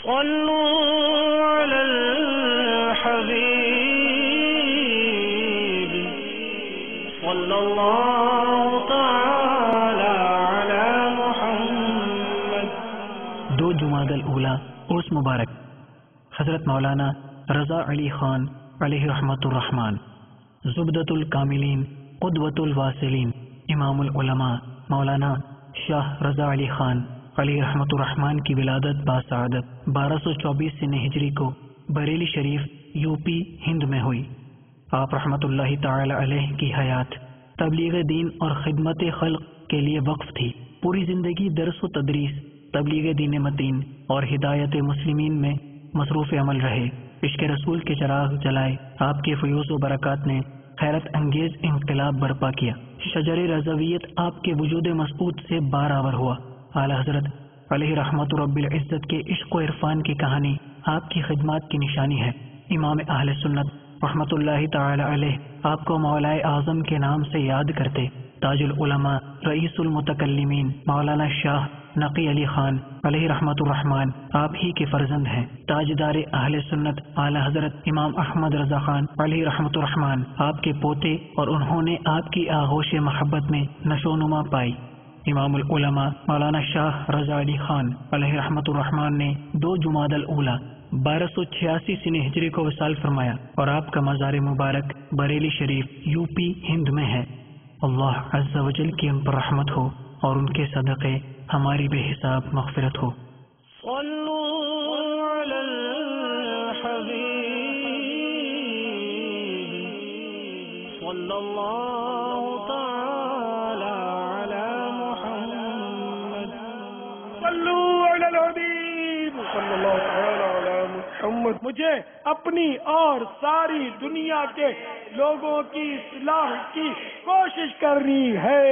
صلوا على الحبيب صلى الله تعالى على محمد. 2 جمادی الاولیٰ عرس مبارک. حضرت مولانا رضا علی خان علیہ رحمت الرحمن، زبدۃ الکاملین، قدوۃ الواصلین، امام العلماء مولانا شاہ رضا علی خان علیہ رحمت الرحمن کی ولادت باسعادت 1224 سن ہجری کو بریلی شریف یو پی ہند میں ہوئی. آپ رحمت اللہ تعالی علیہ کی حیات تبلیغ دین اور خدمت خلق کے لیے وقف تھی. پوری زندگی درس و تدریس، تبلیغ دین متین اور ہدایت مسلمین میں مصروف عمل رہے. عشق رسول کے چراغ جلائے آپ کے فیوز و برکات نے حیرت انگیز انقلاب برپا کیا. شجر رضویت آپ کے وجود مسعود سے بارآور ہوا. اعلی حضرت علیہ رحمت رب العزت کے عشق و عرفان کی کہانی آپ کی خدمات کی نشانی ہے. امام اہل سنت رحمت اللہ تعالی علیہ آپ کو مولائے اعظم کے نام سے یاد کرتے. تاج العلماء رئیس المتکلمین مولانا شاہ نقی علی خان علیہ رحمت الرحمن آپ ہی کے فرزند ہیں. تاجدار اہل سنت اعلی حضرت امام احمد رضا خان علیہ رحمت الرحمن آپ کے پوتے اور انہوں نے آپ کی آغوش محبت میں نشو نما پائی. امام العلماء مولانا شاہ رضا علی خان علیہ رحمت الرحمن نے 2 جمادی الاولیٰ 1286 سن ہجری کو وصال فرمایا اور آپ کا مزار مبارک بریلی شریف یو پی ہند میں ہے. اللہ عز و جل کی ان پر رحمت ہو اور ان کے صدقے ہماری بے حساب مغفرت ہو. صلوا على الحبيب صلى الله تعالى على محمد. صلوا على الحبیب صلی اللہ تعالی علی محمد. مجھے اپنی اور ساری دنیا کے لوگوں کی اصلاح کی کوشش کرنی ہے.